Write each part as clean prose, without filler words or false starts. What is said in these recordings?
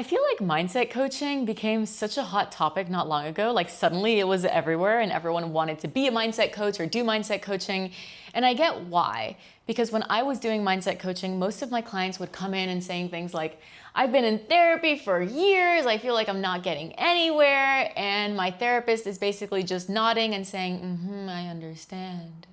I feel like mindset coaching became such a hot topic not long ago. Like suddenly it was everywhere and everyone wanted to be a mindset coach or do mindset coaching. And I get why, because when I was doing mindset coaching, most of my clients would come in and saying things like, I've been in therapy for years, I feel like I'm not getting anywhere. And my therapist is basically just nodding and saying, I understand.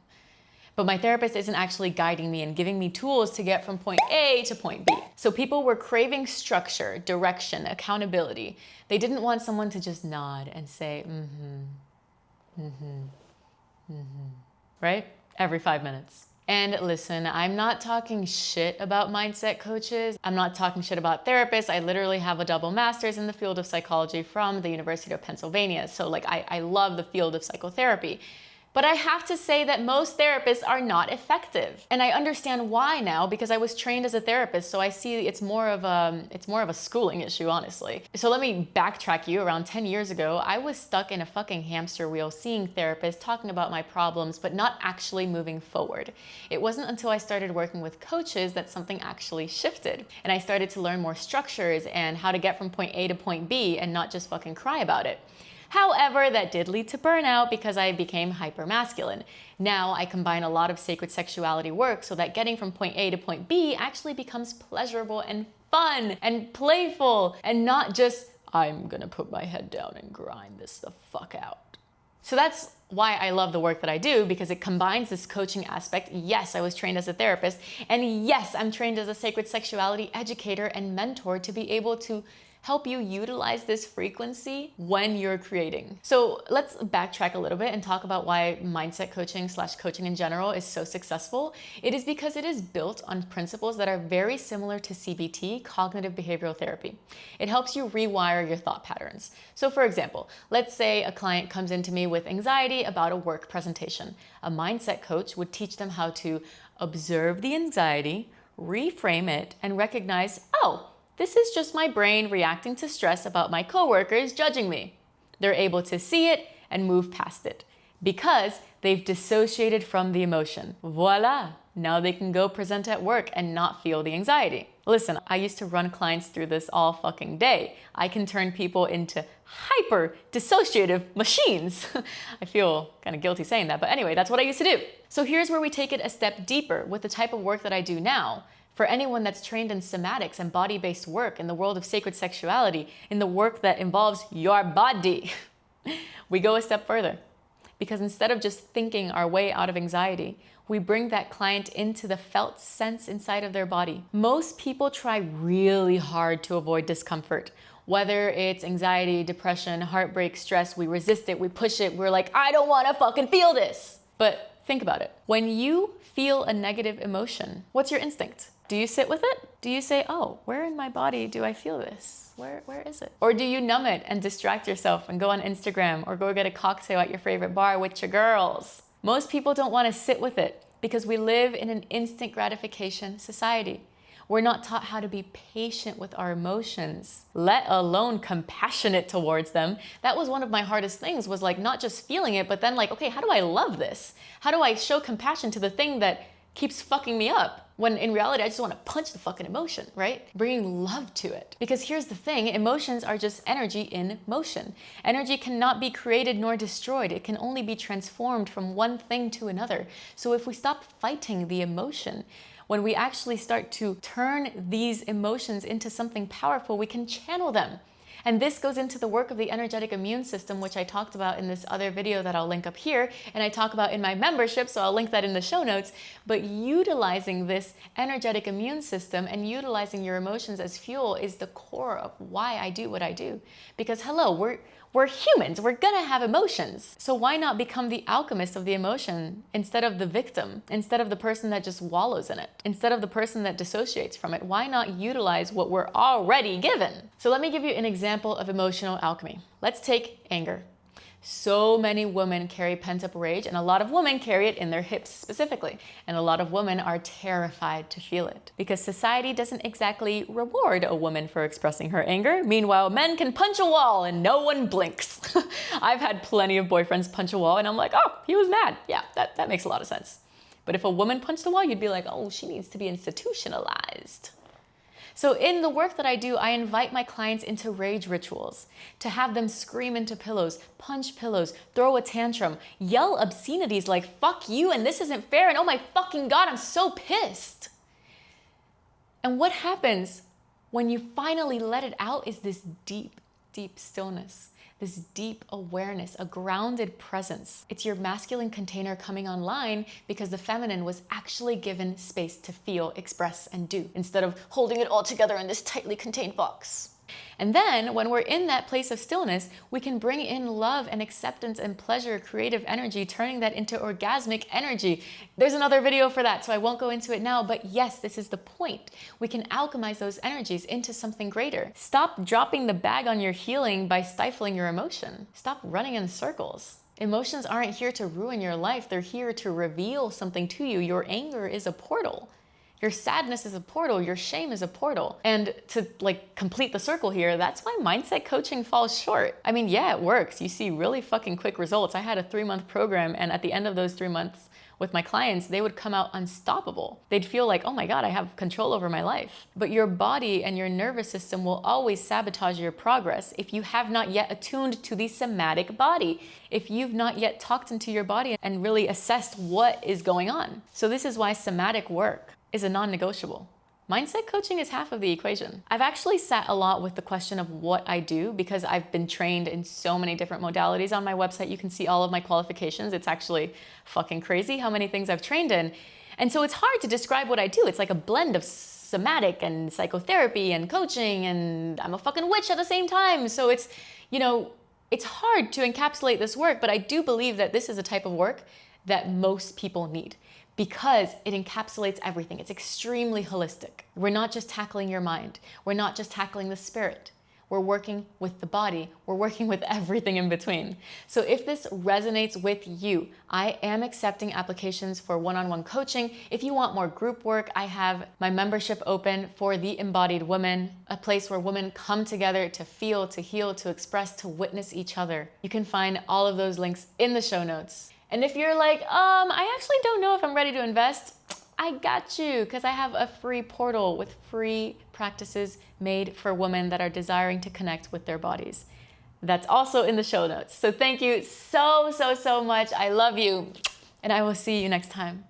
But my therapist isn't actually guiding me and giving me tools to get from point A to point B. So people were craving structure, direction, accountability. They didn't want someone to just nod and say, right? Every 5 minutes. And listen, I'm not talking shit about mindset coaches. I'm not talking shit about therapists. I literally have a double master's in the field of psychology from the University of Pennsylvania. So like I love the field of psychotherapy. But I have to say that most therapists are not effective. And I understand why now, because I was trained as a therapist, so I see it's more of a schooling issue, honestly. So let me backtrack you. Around 10 years ago, I was stuck in a fucking hamster wheel, seeing therapists, talking about my problems, but not actually moving forward. It wasn't until I started working with coaches that something actually shifted. And I started to learn more structures and how to get from point A to point B and not just fucking cry about it. However, that did lead to burnout because I became hypermasculine. Now I combine a lot of sacred sexuality work so that getting from point A to point B actually becomes pleasurable and fun and playful and not just, I'm gonna put my head down and grind this the fuck out. So that's why I love the work that I do, because it combines this coaching aspect. Yes, I was trained as a therapist, and yes, I'm trained as a sacred sexuality educator and mentor to be able to help you utilize this frequency when you're creating. So let's backtrack a little bit and talk about why mindset coaching / coaching in general is so successful. It is because it is built on principles that are very similar to CBT, cognitive behavioral therapy. It helps you rewire your thought patterns. So for example, let's say a client comes into me with anxiety about a work presentation. A mindset coach would teach them how to observe the anxiety, reframe it, and recognize, oh, this is just my brain reacting to stress about my coworkers judging me. They're able to see it and move past it because they've dissociated from the emotion. Voila! Now they can go present at work and not feel the anxiety. Listen, I used to run clients through this all fucking day. I can turn people into hyper dissociative machines. I feel kind of guilty saying that, but anyway, that's what I used to do. So here's where we take it a step deeper with the type of work that I do now. For anyone that's trained in somatics and body-based work in the world of sacred sexuality, in the work that involves your body, we go a step further. Because instead of just thinking our way out of anxiety, we bring that client into the felt sense inside of their body. Most people try really hard to avoid discomfort. Whether it's anxiety, depression, heartbreak, stress, we resist it, we push it, we're like, I don't wanna fucking feel this. But think about it. When you feel a negative emotion, what's your instinct? Do you sit with it? Do you say, oh, where in my body do I feel this? Where is it? Or do you numb it and distract yourself and go on Instagram or go get a cocktail at your favorite bar with your girls? Most people don't want to sit with it because we live in an instant gratification society. We're not taught how to be patient with our emotions, let alone compassionate towards them. That was one of my hardest things, was like not just feeling it, but then like, okay, how do I love this? How do I show compassion to the thing that keeps fucking me up? When in reality, I just want to punch the fucking emotion, right? Bringing love to it. Because here's the thing, emotions are just energy in motion. Energy cannot be created nor destroyed. It can only be transformed from one thing to another. So if we stop fighting the emotion, when we actually start to turn these emotions into something powerful, we can channel them. And this goes into the work of the energetic immune system, which I talked about in this other video that I'll link up here, and I talk about in my membership, so I'll link that in the show notes. But utilizing this energetic immune system and utilizing your emotions as fuel is the core of why I do what I do. Because hello, we're humans, we're gonna have emotions. So why not become the alchemist of the emotion instead of the victim, instead of the person that just wallows in it, instead of the person that dissociates from it? Why not utilize what we're already given? So let me give you an example of emotional alchemy. Let's take anger. So many women carry pent-up rage, and a lot of women carry it in their hips specifically. And a lot of women are terrified to feel it because society doesn't exactly reward a woman for expressing her anger. Meanwhile, men can punch a wall and no one blinks. I've had plenty of boyfriends punch a wall and I'm like, oh, he was mad. Yeah, that makes a lot of sense. But if a woman punched a wall, you'd be like, oh, she needs to be institutionalized. So in the work that I do, I invite my clients into rage rituals, to have them scream into pillows, punch pillows, throw a tantrum, yell obscenities like fuck you and this isn't fair and oh my fucking God, I'm so pissed. And what happens when you finally let it out is this deep, deep stillness, this deep awareness, a grounded presence. It's your masculine container coming online because the feminine was actually given space to feel, express, and do, instead of holding it all together in this tightly contained box. And then when we're in that place of stillness, we can bring in love and acceptance and pleasure, creative energy, turning that into orgasmic energy. There's another video for that, so I won't go into it now, but yes, this is the point. We can alchemize those energies into something greater. Stop dropping the bag on your healing by stifling your emotion. Stop running in circles. Emotions aren't here to ruin your life. They're here to reveal something to you. Your anger is a portal. Your sadness is a portal, your shame is a portal. And to complete the circle here, that's why mindset coaching falls short. I mean, yeah, it works. You see really fucking quick results. I had a 3-month program, and at the end of those 3 months with my clients, they would come out unstoppable. They'd feel like, oh my God, I have control over my life. But your body and your nervous system will always sabotage your progress if you have not yet attuned to the somatic body, if you've not yet talked into your body and really assessed what is going on. So this is why somatic work is a non-negotiable. Mindset coaching is half of the equation. I've actually sat a lot with the question of what I do because I've been trained in so many different modalities. On my website, you can see all of my qualifications. It's actually fucking crazy how many things I've trained in. And so it's hard to describe what I do. It's like a blend of somatic and psychotherapy and coaching, and I'm a fucking witch at the same time. So it's, it's hard to encapsulate this work, but I do believe that this is a type of work that most people need, because it encapsulates everything. It's extremely holistic. We're not just tackling your mind. We're not just tackling the spirit. We're working with the body. We're working with everything in between. So if this resonates with you, I am accepting applications for one-on-one coaching. If you want more group work, I have my membership open for the embodied woman, a place where women come together to feel, to heal, to express, to witness each other. You can find all of those links in the show notes. And if you're like, I actually don't know if I'm ready to invest, I got you, because I have a free portal with free practices made for women that are desiring to connect with their bodies. That's also in the show notes. So thank you so, so, so much. I love you, and I will see you next time.